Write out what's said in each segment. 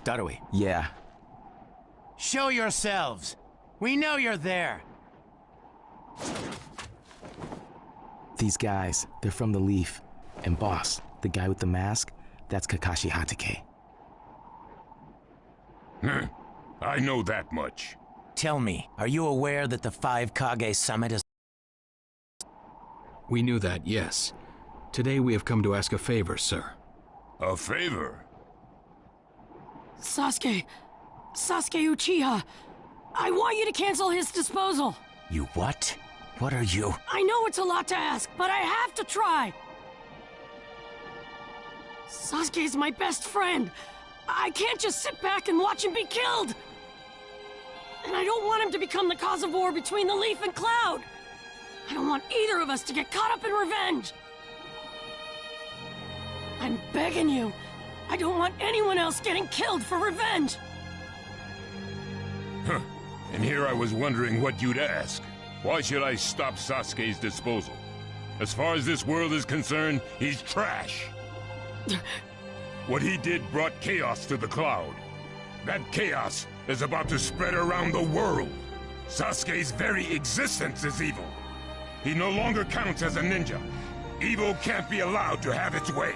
Darui. Yeah. Show yourselves! We know you're there! These guys, they're from the Leaf. And boss, the guy with the mask, that's Kakashi Hatake. I know that much. Tell me, are you aware that the 5 Kage Summit is... We knew that, yes. Today we have come to ask a favor, sir. A favor? Sasuke Uchiha. I want you to cancel his disposal. You what? What are you? I know it's a lot to ask, but I have to try. Sasuke's my best friend. I can't just sit back and watch him be killed. And I don't want him to become the cause of war between the Leaf and Cloud. I don't want either of us to get caught up in revenge. I'm begging you. I don't want anyone else getting killed for revenge. Huh. And here I was wondering what you'd ask. Why should I stop Sasuke's disposal? As far as this world is concerned, he's trash. What he did brought chaos to the Cloud. That chaos is about to spread around the world. Sasuke's very existence is evil. He no longer counts as a ninja. Evil can't be allowed to have its way.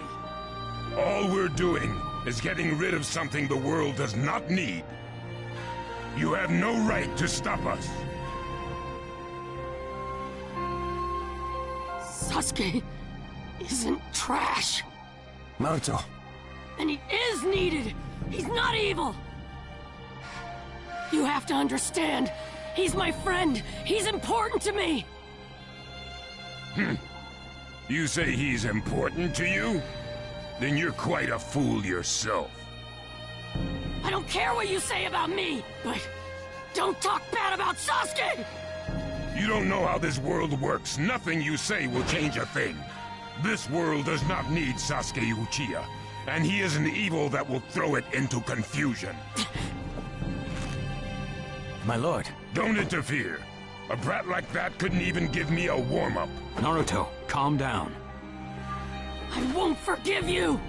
All we're doing is getting rid of something the world does not need. You have no right to stop us. Sasuke isn't trash. Naruto. And he is needed. He's not evil. You have to understand. He's my friend. He's important to me. You say he's important to you? Then you're quite a fool yourself. I don't care what you say about me, but don't talk bad about Sasuke! You don't know how this world works. Nothing you say will change a thing. This world does not need Sasuke Uchiha, and he is an evil that will throw it into confusion. My lord. Don't interfere. A brat like that couldn't even give me a warm-up. Naruto, calm down. I won't forgive you!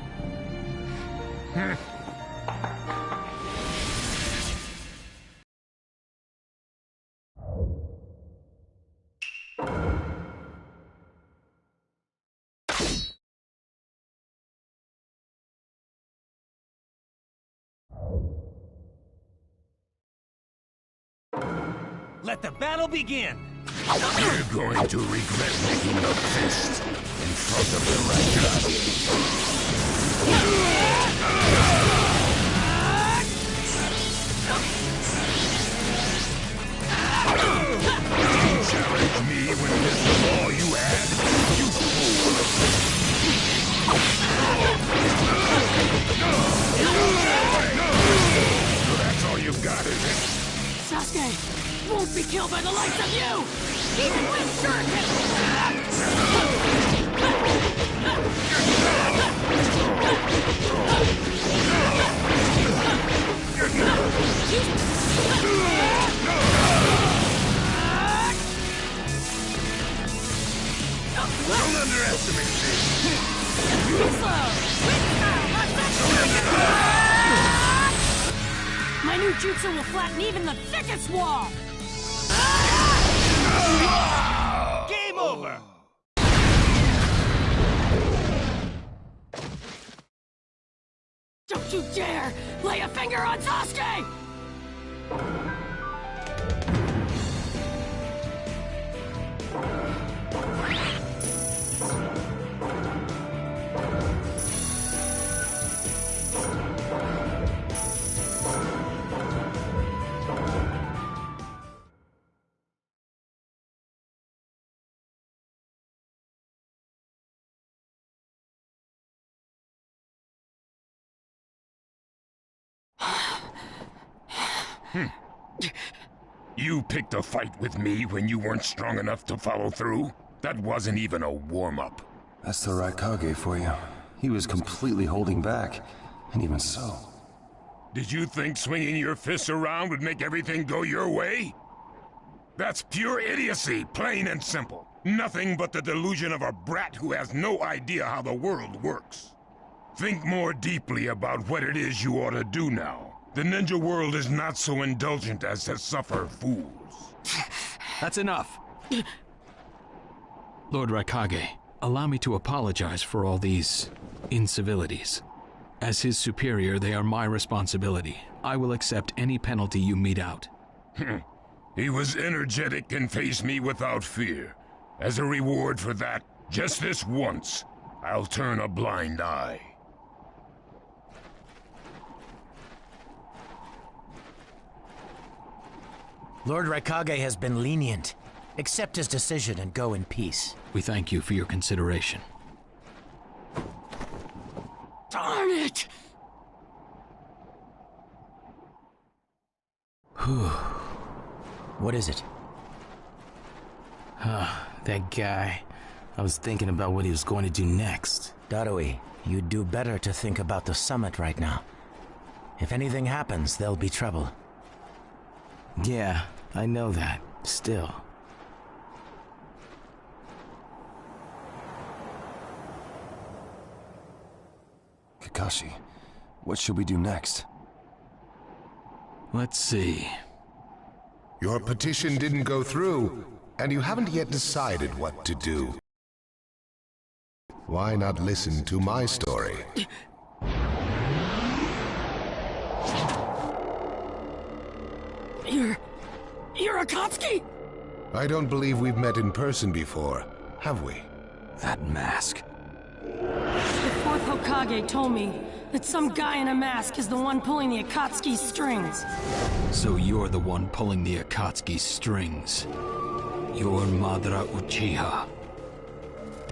Let the battle begin! You're going to regret making a fist in front of the right You challenge me when this is all you had? You fool! So that's all you've got, is it? Sasuke won't be killed by the likes of you! Even with Shuriken! Don't underestimate me! My new jutsu will flatten even the thickest wall! Game over! Don't you dare lay a finger on Sasuke! You picked a fight with me when you weren't strong enough to follow through? That wasn't even a warm-up. That's the Raikage for you. He was completely holding back. And even so... Did you think swinging your fists around would make everything go your way? That's pure idiocy, plain and simple. Nothing but the delusion of a brat who has no idea how the world works. Think more deeply about what it is you ought to do now. The ninja world is not so indulgent as to suffer fools. That's enough. Lord Raikage, allow me to apologize for all these incivilities. As his superior, they are my responsibility. I will accept any penalty you mete out. He was energetic and faced me without fear. As a reward for that, just this once, I'll turn a blind eye. Lord Raikage has been lenient. Accept his decision and go in peace. We thank you for your consideration. Darn it! What is it? That guy. I was thinking about what he was going to do next. Darui, you'd do better to think about the summit right now. If anything happens, there'll be trouble. Yeah, I know that. Still. Kakashi, what should we do next? Let's see. Your petition didn't go through, and you haven't yet decided what to do. Why not listen to my story? You're Akatsuki? I don't believe we've met in person before, have we? That mask. The fourth Hokage told me that some guy in a mask is the one pulling the Akatsuki strings. So you're the one pulling the Akatsuki strings. You're Madara Uchiha.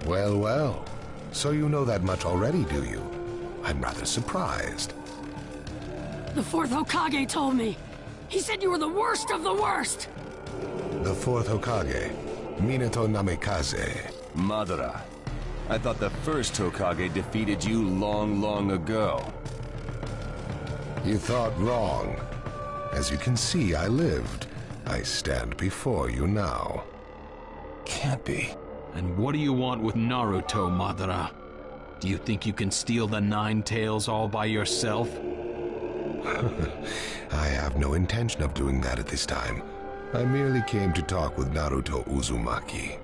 Well, well. So you know that much already, do you? I'm rather surprised. The fourth Hokage told me. He said you were the worst of the worst. The fourth Hokage, Minato Namikaze. Madara. I thought the first Hokage defeated you long ago. You thought wrong. As you can see, I lived. I stand before you now. Can't be. And what do you want with Naruto, Madara? Do you think you can steal the Nine Tails all by yourself? I have no intention of doing that at this time. I merely came to talk with Naruto Uzumaki.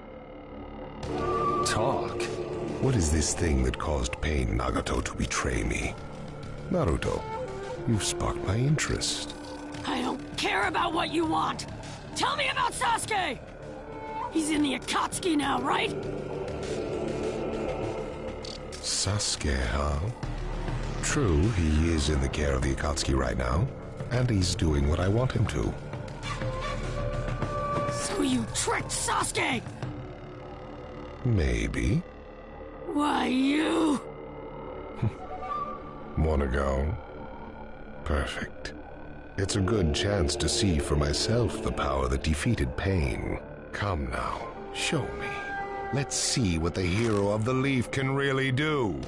Talk? What is this thing that caused Pain Nagato to betray me? Naruto, you've sparked my interest. I don't care about what you want. Tell me about Sasuke! He's in the Akatsuki now, right? Sasuke, huh? True, he is in the care of the Akatsuki right now, and he's doing what I want him to. So you tricked Sasuke! Maybe. Why, you... Wanna go? Perfect. It's a good chance to see for myself the power that defeated Pain. Come now, show me. Let's see what the hero of the leaf can really do.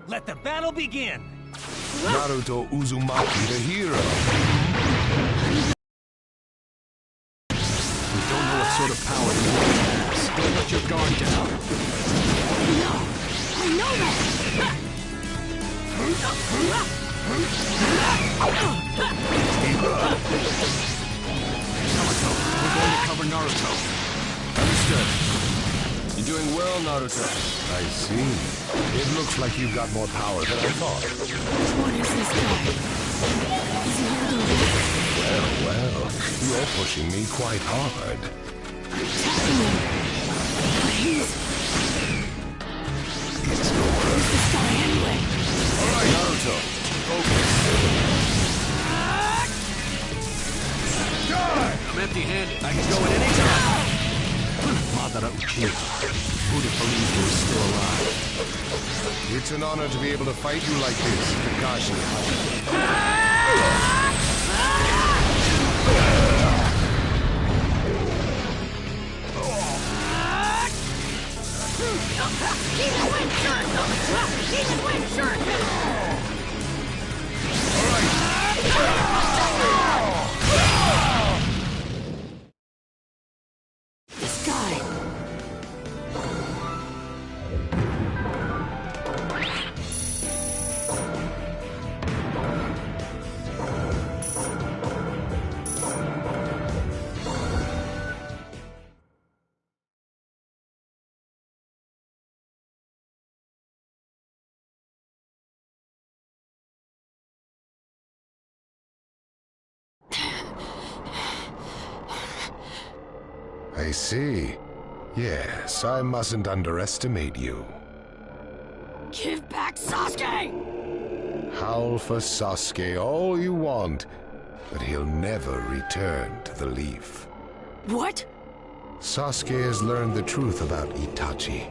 Let the battle begin! Naruto Uzumaki, the hero. We don't know what sort of power you have. Don't let your guard down. No! I know that! Naruto, we're going to cover Naruto. Understood. You're doing well, Naruto. I see. It looks like you've got more power than I thought. What is this guy? Is he handling Well, you're pushing me quite hard. attacking me? But he's... It's over. Who's this guy anyway? All right, Naruto. Focus. I'm empty-handed. I can go at any time. Madara Uchiha. Who'd have believed you were still alive? It's an honor to be able to fight you like this, Kakashi. Even when sure! Even when sure! All right, This guy. I see. Yes, I mustn't underestimate you. Give back Sasuke! Howl for Sasuke all you want, but he'll never return to the Leaf. What? Sasuke has learned the truth about Itachi.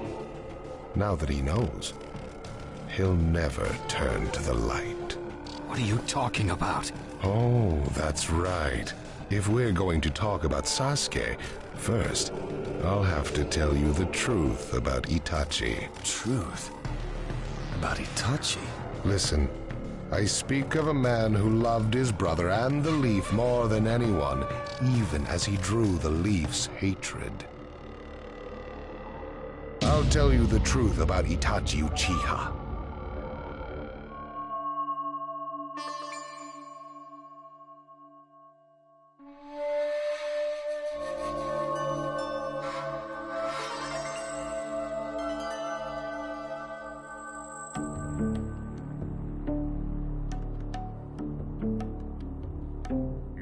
Now that he knows, he'll never turn to the light. What are you talking about? Oh, that's right. If we're going to talk about Sasuke, first, I'll have to tell you the truth about Itachi. Truth? About Itachi? Listen, I speak of a man who loved his brother and the Leaf more than anyone, even as he drew the Leaf's hatred. I'll tell you the truth about Itachi Uchiha.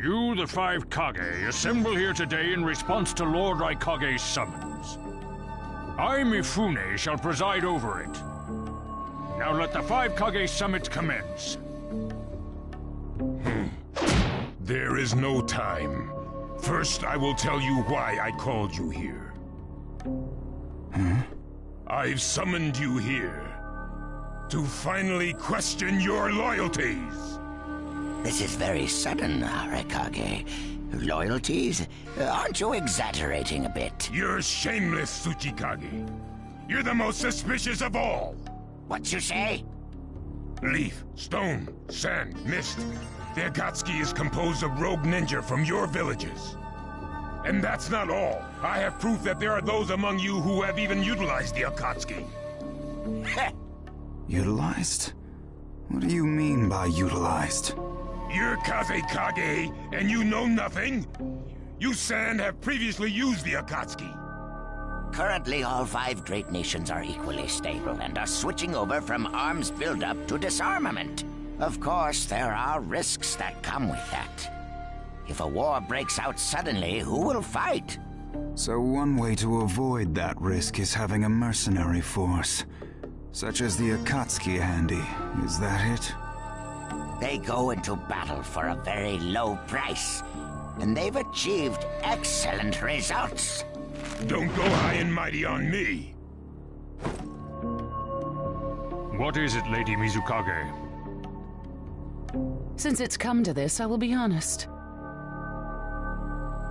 You, the five Kage, assemble here today in response to Lord Raikage's summons. I, Mifune, shall preside over it. Now let the five Kage summit commence. There is no time. First, I will tell you why I called you here. I've summoned you here to finally question your loyalties. This is very sudden, Raikage. Loyalties? Aren't you exaggerating a bit? You're shameless, Tsuchikage. You're the most suspicious of all. What you say? Leaf, stone, sand, mist. The Akatsuki is composed of rogue ninja from your villages. And that's not all. I have proof that there are those among you who have even utilized the Akatsuki. Utilized? What do you mean by utilized? You're Kazekage, and you know nothing? You Sand have previously used the Akatsuki. Currently, all five great nations are equally stable and are switching over from arms buildup to disarmament. Of course, there are risks that come with that. If a war breaks out suddenly, who will fight? So one way to avoid that risk is having a mercenary force, such as the Akatsuki handy. Is that it? They go into battle for a very low price, and they've achieved excellent results. Don't go high and mighty on me. What is it, Lady Mizukage? Since it's come to this, I will be honest.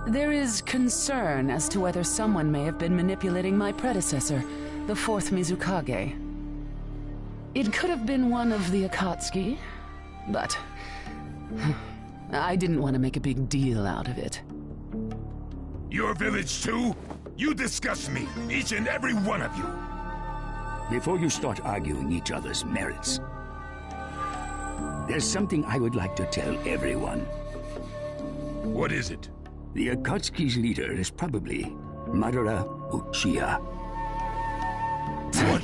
There is concern as to whether someone may have been manipulating my predecessor, the fourth Mizukage. It could have been one of the Akatsuki, but I didn't want to make a big deal out of it. Your village too? You disgust me, each and every one of you. Before you start arguing each other's merits, there's something I would like to tell everyone. What is it? The Akatsuki's leader is probably Madara Uchiha. What?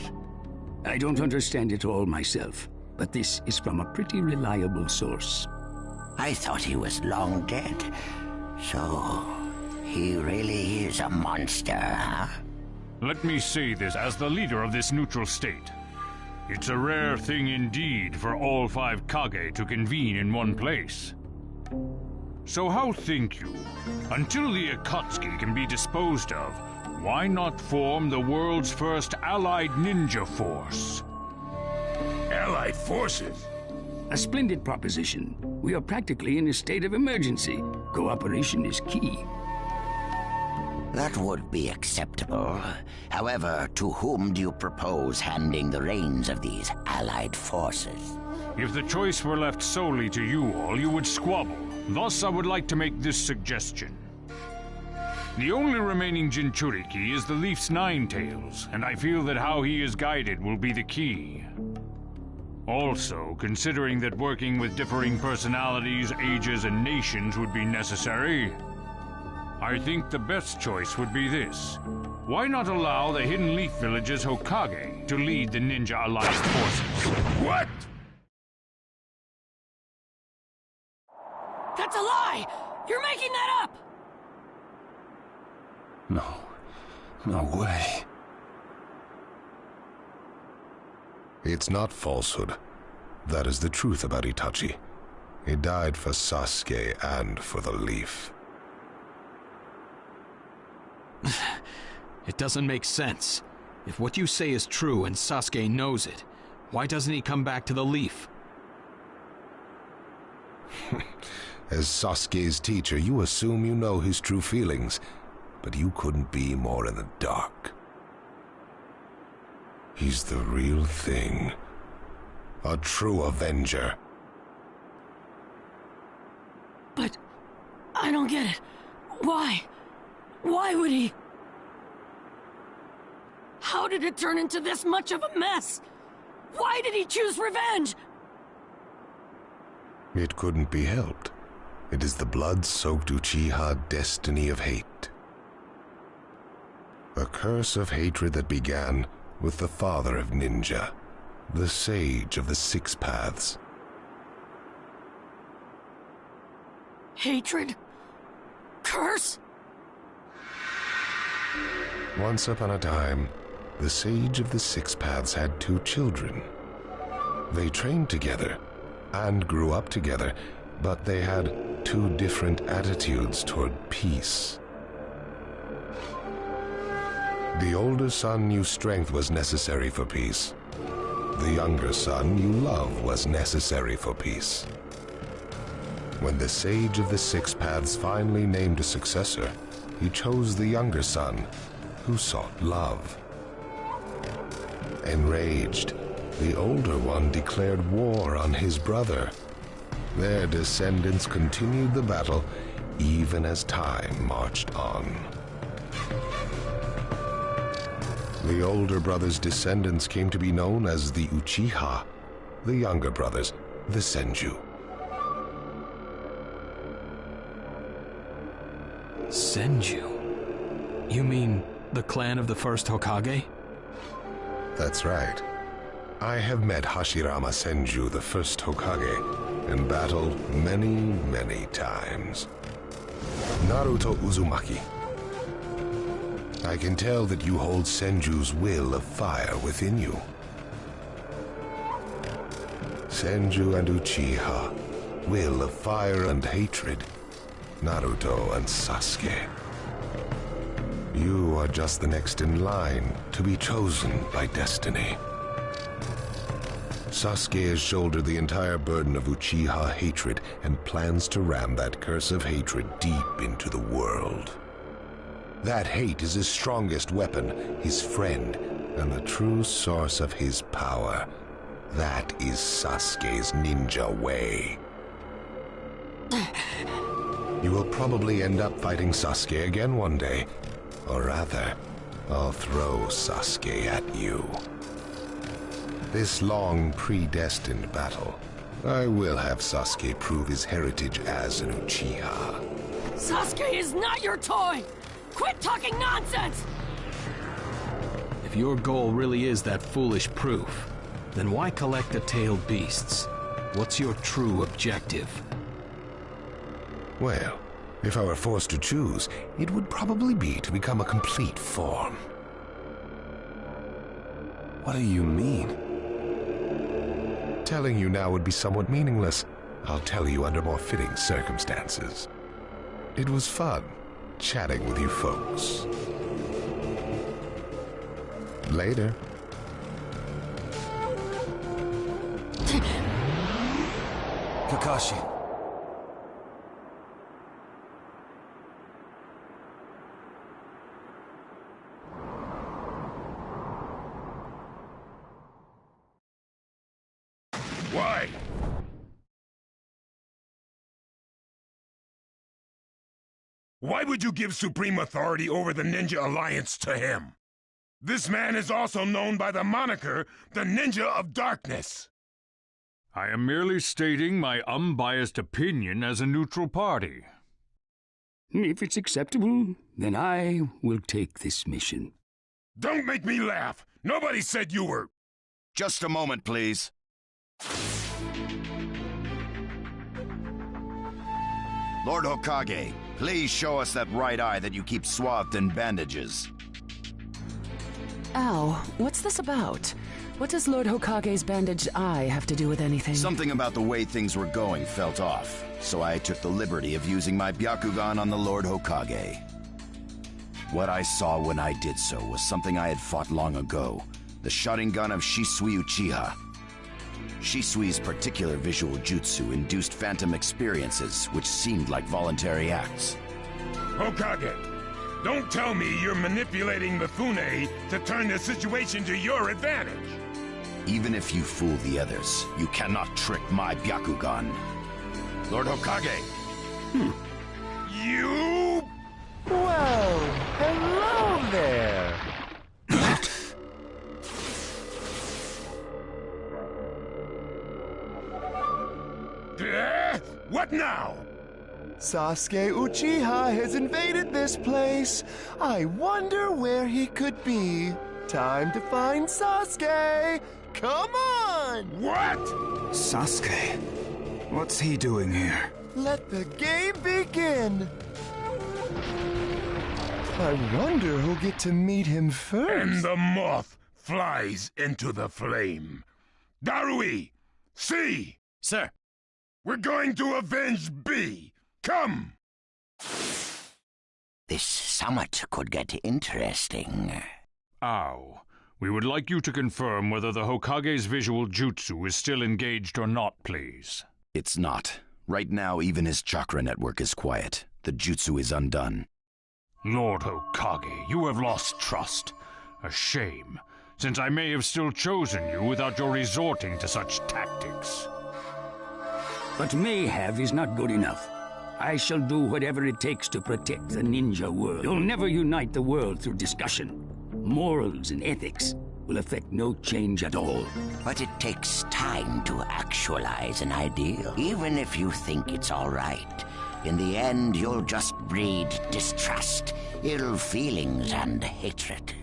I don't understand it all myself, but this is from a pretty reliable source. I thought he was long dead. So, he really is a monster, huh? Let me say this as the leader of this neutral state. It's a rare thing indeed for all five Kage to convene in one place. So how think you? Until the Akatsuki can be disposed of, why not form the world's first allied ninja force? Allied forces? A splendid proposition. We are practically in a state of emergency. Cooperation is key. That would be acceptable. However, to whom do you propose handing the reins of these allied forces? If the choice were left solely to you all, you would squabble. Thus, I would like to make this suggestion. The only remaining Jinchuriki is the Leaf's Nine Tails, and I feel that how he is guided will be the key. Also, considering that working with differing personalities, ages, and nations would be necessary, I think the best choice would be this. Why not allow the Hidden Leaf Village's Hokage to lead the Ninja Alliance forces? What? That's a lie! You're making that up! No way. It's not falsehood. That is the truth about Itachi. He died for Sasuke and for the Leaf. It doesn't make sense. If what you say is true and Sasuke knows it, why doesn't he come back to the Leaf? As Sasuke's teacher, you assume you know his true feelings, but you couldn't be more in the dark. He's the real thing. A true Avenger. But I don't get it. Why? Why would he? How did it turn into this much of a mess? Why did he choose revenge? It couldn't be helped. It is the blood-soaked Uchiha destiny of hate. A curse of hatred that began with the father of ninja, the sage of the Six Paths. Hatred? Curse? Once upon a time, the sage of the Six Paths had two children. They trained together and grew up together, but they had two different attitudes toward peace. The older son knew strength was necessary for peace. The younger son knew love was necessary for peace. When the sage of the Six Paths finally named a successor, he chose the younger son, who sought love. Enraged, the older one declared war on his brother. Their descendants continued the battle even as time marched on. The older brother's descendants came to be known as the Uchiha, the younger brothers, the Senju. Senju? You mean the clan of the first Hokage? That's right. I have met Hashirama Senju, the first Hokage, and battled many, many times. Naruto Uzumaki. I can tell that you hold Senju's will of fire within you. Senju and Uchiha, will of fire and hatred. Naruto and Sasuke. You are just the next in line to be chosen by destiny. Sasuke has shouldered the entire burden of Uchiha hatred and plans to ram that curse of hatred deep into the world. That hate is his strongest weapon, his friend, and the true source of his power. That is Sasuke's ninja way. You will probably end up fighting Sasuke again one day. Or rather, I'll throw Sasuke at you. This long, predestined battle, I will have Sasuke prove his heritage as an Uchiha. Sasuke is not your toy! Quit talking nonsense! If your goal really is that foolish proof, then why collect the tailed beasts? What's your true objective? Well, if I were forced to choose, it would probably be to become a complete form. What do you mean? Telling you now would be somewhat meaningless. I'll tell you under more fitting circumstances. It was fun chatting with you folks. Later. Kakashi. Why? Why would you give supreme authority over the Ninja Alliance to him? This man is also known by the moniker, the Ninja of Darkness. I am merely stating my unbiased opinion as a neutral party. If it's acceptable, then I will take this mission. Don't make me laugh! Nobody said you were... Just a moment, please. Lord Hokage, please show us that right eye that you keep swathed in bandages. Ow, what's this about? What does Lord Hokage's bandaged eye have to do with anything? Something about the way things were going felt off, so I took the liberty of using my Byakugan on the Lord Hokage. What I saw when I did so was something I had fought long ago, the Sharingan of Shisui Uchiha. Shisui's particular visual jutsu induced phantom experiences, which seemed like voluntary acts. Hokage, don't tell me you're manipulating Mifune to turn the situation to your advantage. Even if you fool the others, you cannot trick my Byakugan. Lord Hokage! You... Well, hello there! What now? Sasuke Uchiha has invaded this place. I wonder where he could be. Time to find Sasuke! Come on! What? Sasuke? What's he doing here? Let the game begin! I wonder who'll get to meet him first. And the moth flies into the flame. Darui! See! Sir! We're going to avenge B! Come! This summit could get interesting. Ow. We would like you to confirm whether the Hokage's visual jutsu is still engaged or not, please. It's not. Right now, even his chakra network is quiet. The jutsu is undone. Lord Hokage, you have lost trust. A shame, since I may have still chosen you without your resorting to such tactics. But may have is not good enough. I shall do whatever it takes to protect the ninja world. You'll never unite the world through discussion. Morals and ethics will affect no change at all. But it takes time to actualize an ideal. Even if you think it's all right, in the end you'll just breed distrust, ill feelings, and hatred.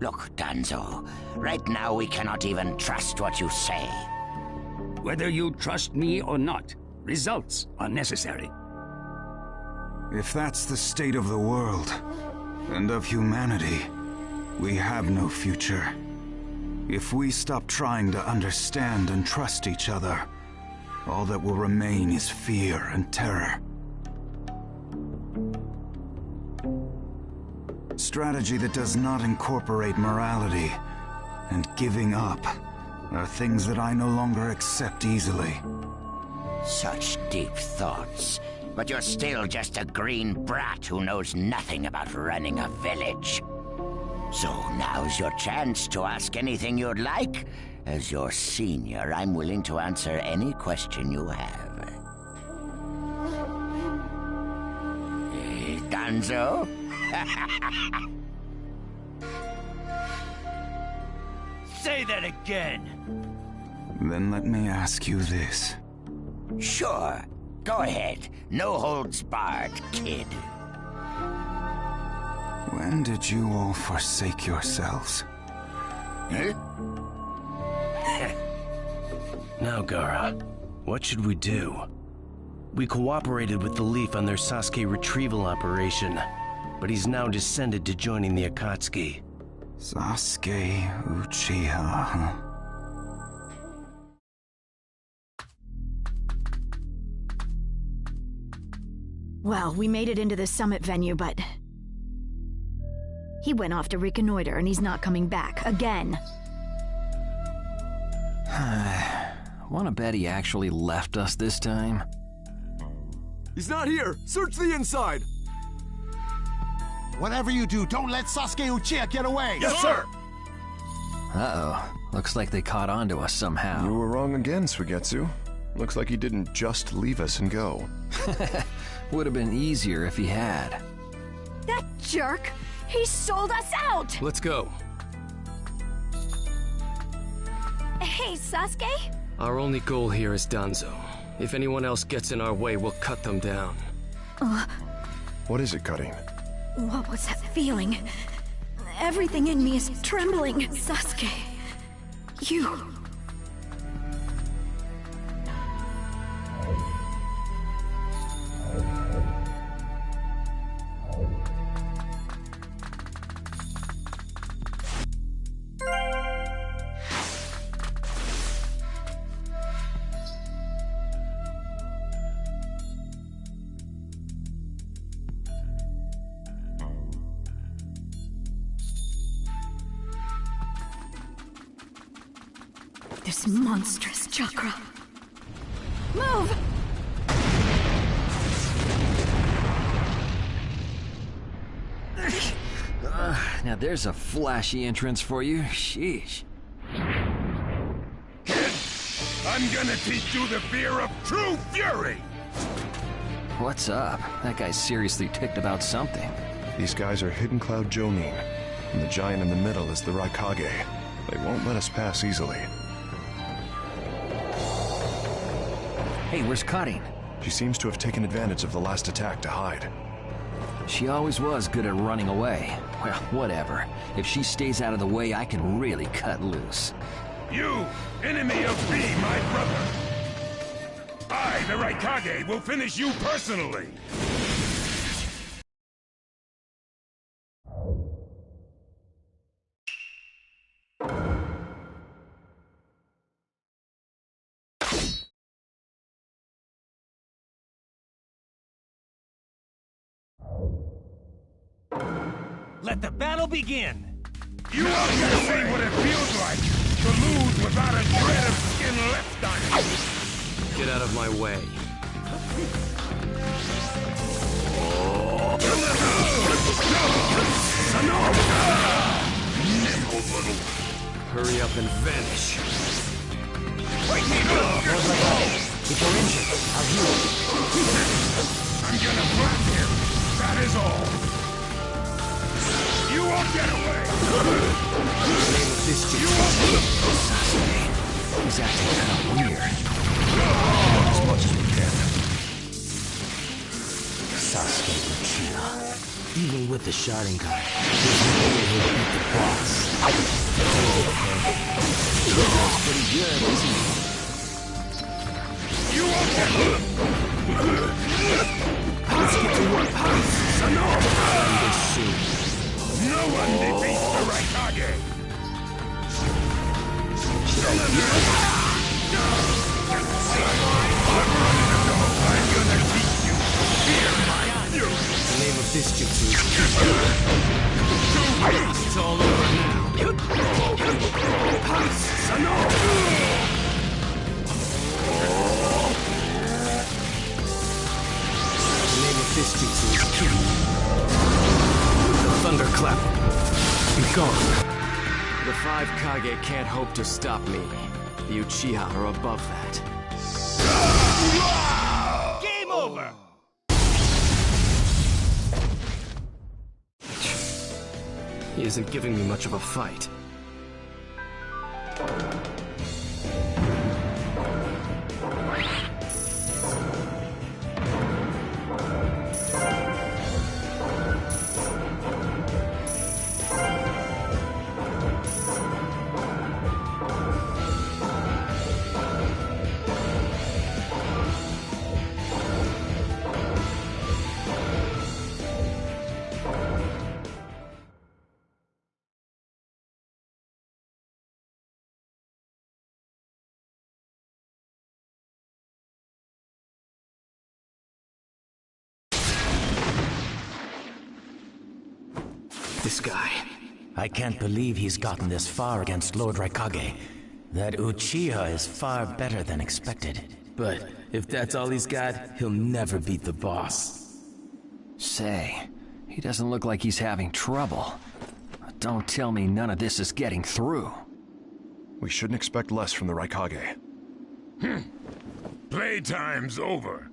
Look, Danzo, right now we cannot even trust what you say. Whether you trust me or not, results are necessary. If that's the state of the world, and of humanity, we have no future. If we stop trying to understand and trust each other, all that will remain is fear and terror. Strategy that does not incorporate morality and giving up are things that I no longer accept easily. Such deep thoughts, but you're still just a green brat who knows nothing about running a village. So now's your chance to ask anything you'd like. As your senior, I'm willing to answer any question you have. Danzo? Say that again! Then let me ask you this. Sure. Go ahead. No holds barred, kid. When did you all forsake yourselves? Huh? Now, Gaara, what should we do? We cooperated with the Leaf on their Sasuke retrieval operation, but he's now descended to joining the Akatsuki. Sasuke Uchiha, huh? Well, we made it into the summit venue, but... he went off to reconnoiter, and he's not coming back, again. Wanna bet he actually left us this time? He's not here! Search the inside! Whatever you do, don't let Sasuke Uchiha get away! Yes, sir! Uh-oh. Looks like they caught on to us somehow. You were wrong again, Suigetsu. Looks like he didn't just leave us and go. Would have been easier if he had. That jerk! He sold us out! Let's go. Hey, Sasuke? Our only goal here is Danzo. If anyone else gets in our way, we'll cut them down. What is it, Cutting? What was that feeling? Everything in me is trembling. Sasuke, you... This monstrous chakra. Move! Now there's a flashy entrance for you. Sheesh. Kid, I'm gonna teach you the fear of true fury! What's up? That guy's seriously ticked about something. These guys are Hidden Cloud Jonin, and the giant in the middle is the Raikage. They won't let us pass easily. Hey, where's Cutting? She seems to have taken advantage of the last attack to hide. She always was good at running away. Well, whatever. If she stays out of the way, I can really cut loose. You, enemy of me, my brother! I, the Raikage, will finish you personally! Let the battle begin! You are gonna see what it feels like to lose without a shred of skin left on you! Get out of my way. Hurry up and vanish. If you're injured, I'll heal you. I'm gonna blast him, that is all! You won't get away! This dude. Sasuke. He's acting kind of weird. As much as we can. Sasuke Uchiha. Even with the Sharingan, there's no way he'll beat the boss. That's pretty good, isn't he? You won't get away! Let's get to work. No one defeats the Raikage! I'm gonna teach you fear my fury! The name of this jutsu is... It's all over now. The name of this jutsu is Ki. Thunderclap. Be gone. The 5 Kage can't hope to stop me. The Uchiha are above that. Game over! He isn't giving me much of a fight. This guy. I can't believe he's gotten this far against Lord Raikage. That Uchiha is far better than expected. But if that's all he's got, he'll never beat the boss. Say, he doesn't look like he's having trouble. Don't tell me none of this is getting through. We shouldn't expect less from the Raikage. Playtime's over.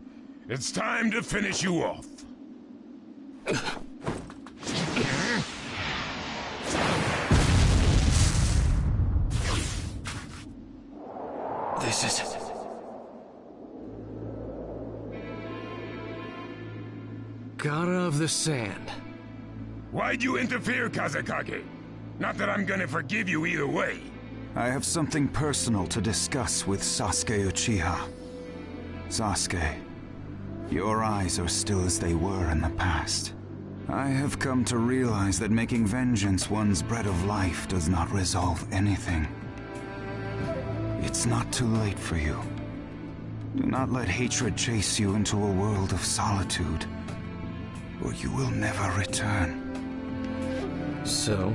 It's time to finish you off. This is... Gara of the Sand. Why'd you interfere, Kazekage? Not that I'm gonna forgive you either way. I have something personal to discuss with Sasuke Uchiha. Sasuke, your eyes are still as they were in the past. I have come to realize that making vengeance one's bread of life does not resolve anything. It's not too late for you. Do not let hatred chase you into a world of solitude, or you will never return. So,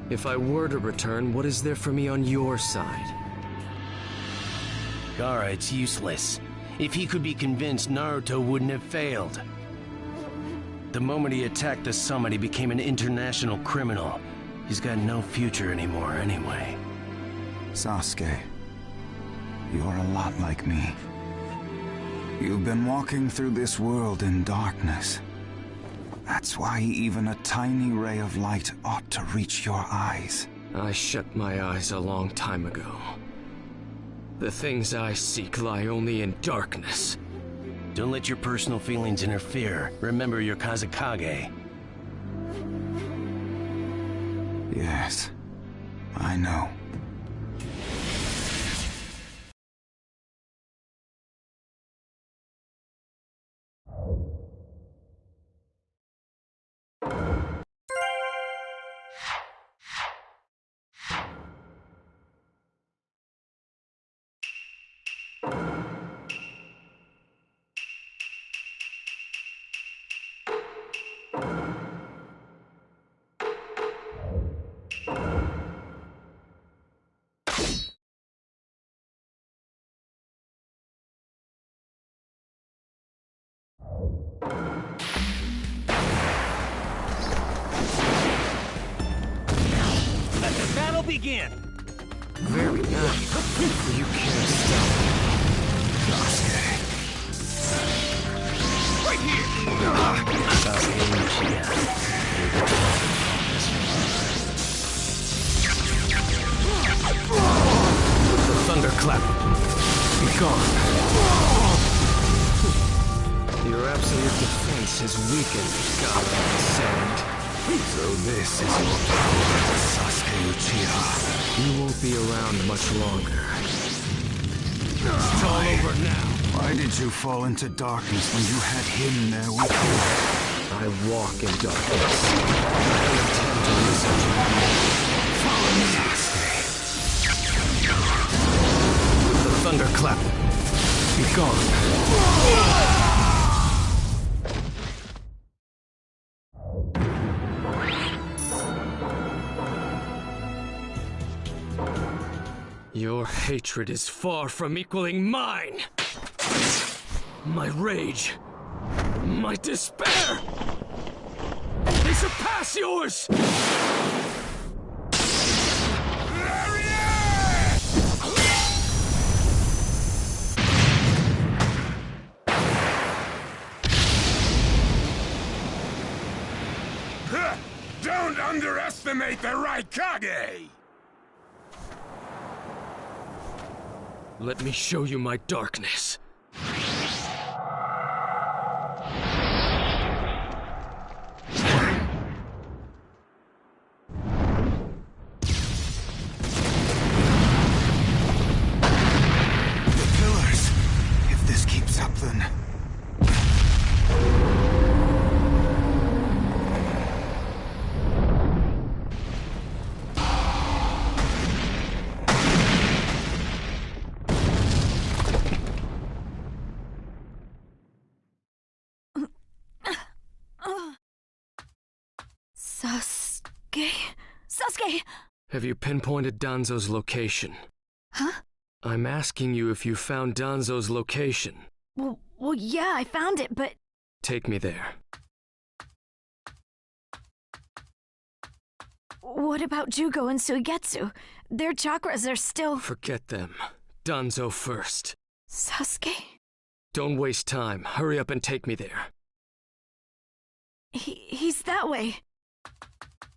if I were to return, what is there for me on your side? Gaara, it's useless. If he could be convinced, Naruto wouldn't have failed. The moment he attacked the summit, he became an international criminal. He's got no future anymore anyway. Sasuke, you're a lot like me. You've been walking through this world in darkness. That's why even a tiny ray of light ought to reach your eyes. I shut my eyes a long time ago. The things I seek lie only in darkness. Don't let your personal feelings interfere. Remember your Kazekage. Yes, I know. Let the battle begin! Very nice. You can't stop me. Sasuke. Right here! The thunderclap. Be gone. Your absolute defense has weakened, God of the Sand. So this is your power, Sasuke Uchiha. You won't be around much longer. It's all over now. Why did you fall into darkness when you had him there with you? I walk in darkness. I don't intend to lose it. Follow me, Sasuke. The thunderclap. Be gone. Your hatred is far from equaling mine! My rage, my despair, they surpass yours! Don't underestimate the Raikage! Let me show you my darkness. The pillars. If this keeps up, then... Sasuke! Have you pinpointed Danzo's location? Huh? I'm asking you if you found Danzo's location. Well, yeah, I found it, but... Take me there. What about Jugo and Suigetsu? Their chakras are still... Forget them. Danzo first. Sasuke? Don't waste time. Hurry up and take me there. He's that way.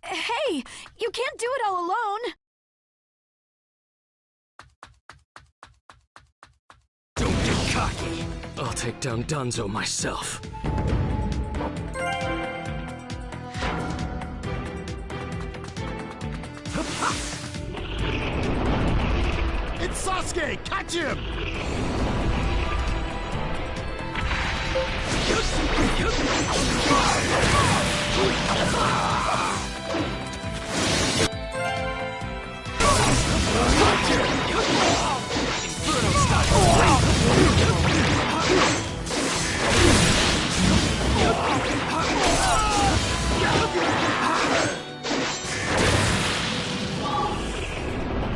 Hey! You can't do it all alone! Don't get cocky. I'll take down Danzo myself. It's Sasuke! Catch him! Inferno style!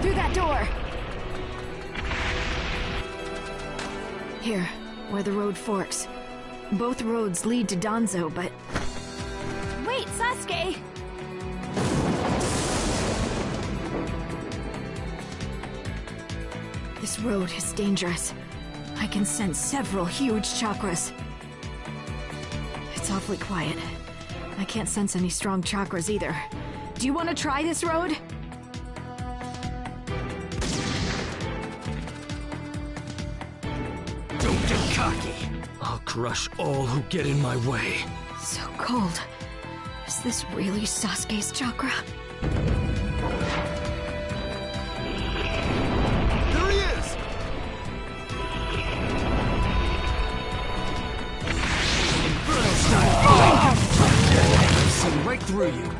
Through that door! Here, where the road forks. Both roads lead to Danzo, but... Wait, Sasuke! This road is dangerous. I can sense several huge chakras. It's awfully quiet. I can't sense any strong chakras either. Do you want to try this road? Don't get cocky. I'll crush all who get in my way. So cold. Is this really Sasuke's chakra? There he is! Inferno style! I'll see right through you.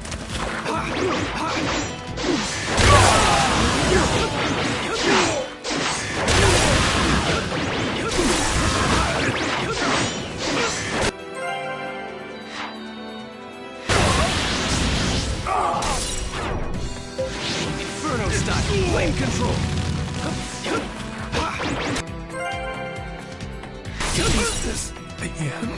Inferno style! Flame control! Is this the end?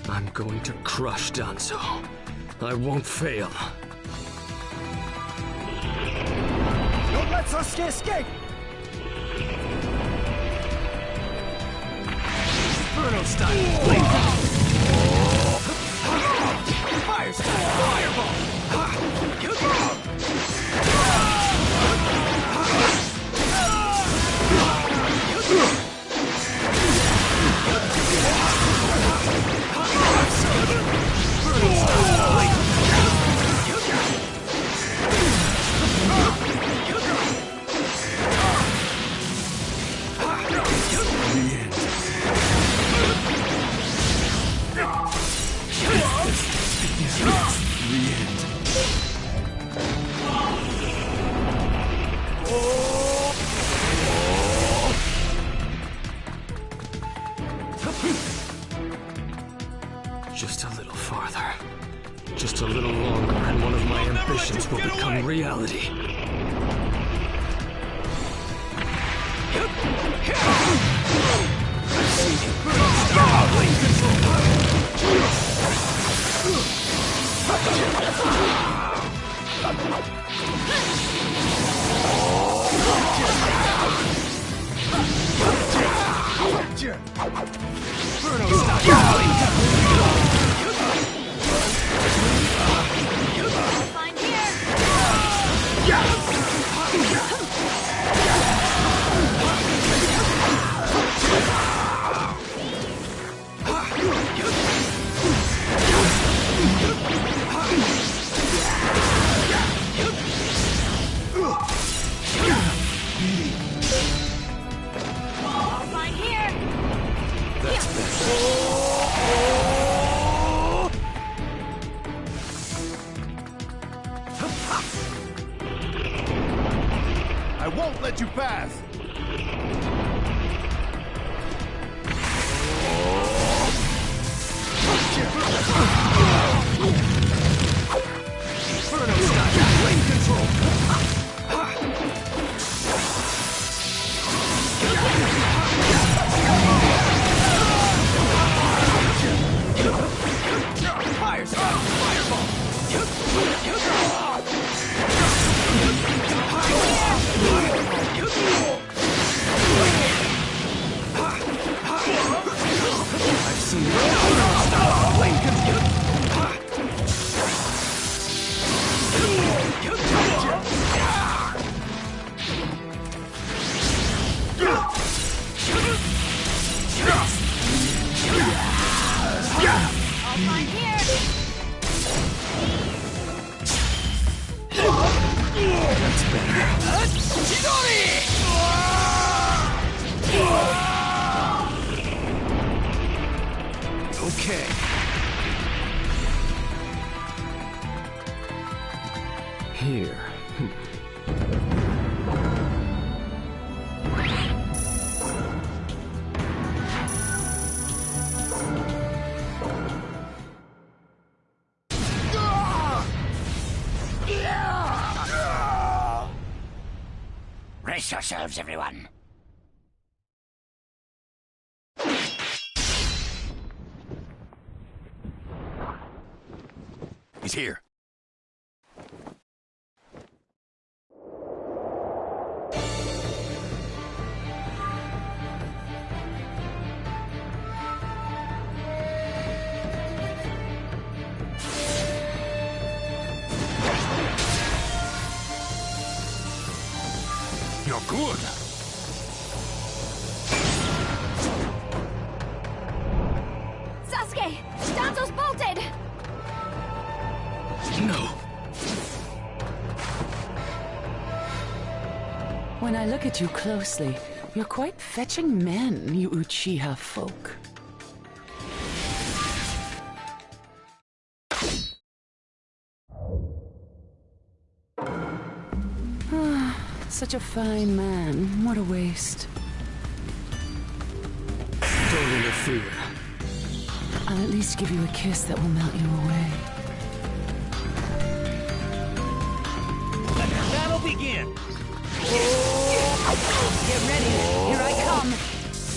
I'm going to crush Danzo. I won't fail. Don't let Sasuke escape! Inferno style! Flame Fire style! Fireball! Just a little farther. Just a little longer, and one of my ambitions will become reality. I won't let you pass! Inferno style! Flame control! Mine here! That's better. Okay. Here. Brace yourselves, everyone. He's here. You're good. Sasuke! Danzo's bolted! No. When I look at you closely, you're quite fetching men, you Uchiha folk. Such a fine man. What a waste. Don't interfere. I'll at least give you a kiss that will melt you away. Let the battle begin! Get ready. Here I come.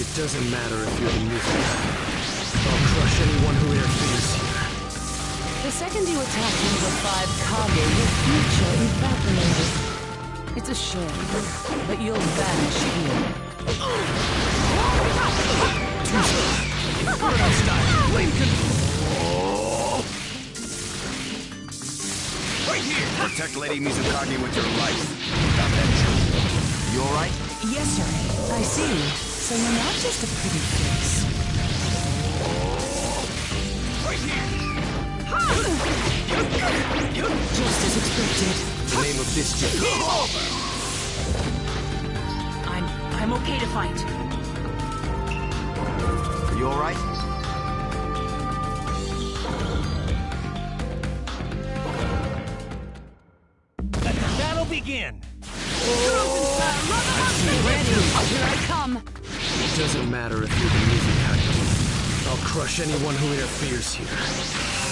It doesn't matter if you're the music. I'll crush anyone who interferes here. The second you attack one of the 5 Kage, your future evaporated. It's a shame, but you'll vanish here. Inferno style, blade control. Right here! Protect Lady Mizukage with your life. You alright? Yes, sir. I see. So you're not just a pretty face. Right here! Just as expected. The name of this job. I'm okay to fight. Are you alright? Let the battle begin! Ready. Here I come. It doesn't matter if you're the music hacker. I'll crush anyone who interferes here.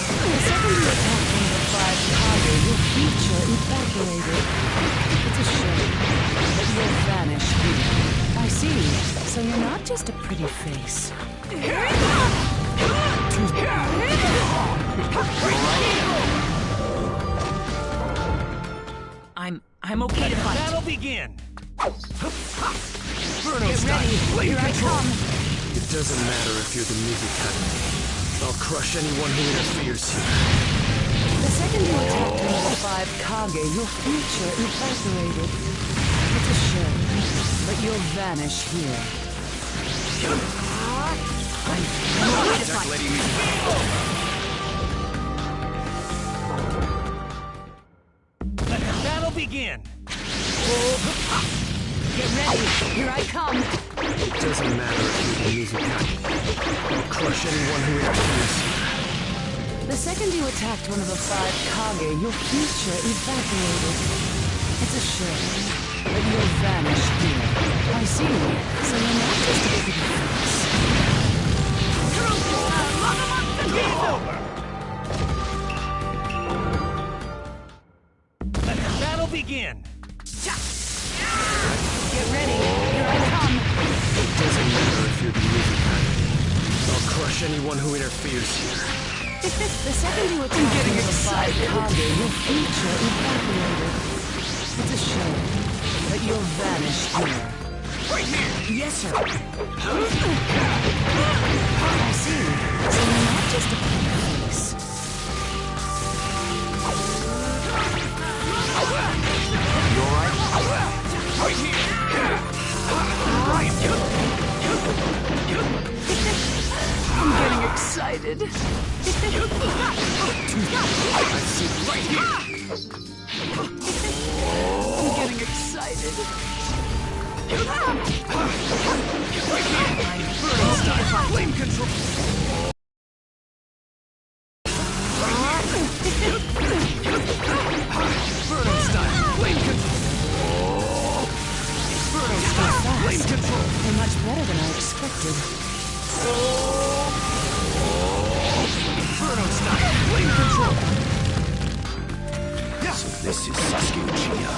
The second you attack one of the 5 Kage, your future evaporated. It's a shame, but you'll vanish here. I see. So you're not just a pretty face. I'm okay to fight. Battle begin! Inferno Get style, ready. blade Here I control. come. It doesn't matter if you're the music hacker. I'll crush anyone who interferes here. The second you attack one of the 5 Kage, your future evaporated. It's a shame, but you'll vanish here. I'm ready to fight. Lady Mizukage. Let the battle begin! Get ready. Here I come. It doesn't matter if you're the music hacker. I'll crush anyone who interferes here. The second you attacked one of the 5 Kage, your future evaporated. It's a shame, but you'll vanish here. I see. So you're not just a pretty face. Let the battle begin! Get ready. Here I come. It doesn't matter if you're the music hacker. I'll crush anyone who interferes here. The second you attack one of the 5 Kage, your future evaporated. It's a shame, but you'll vanish here. Right here! Yes, sir. I see. So you're not just a pretty face. Flame control! Inferno style! Flame control! Inferno style! Flame control! They're much better than I expected. Inferno style! Flame control! So this is Sasuke Uchiha.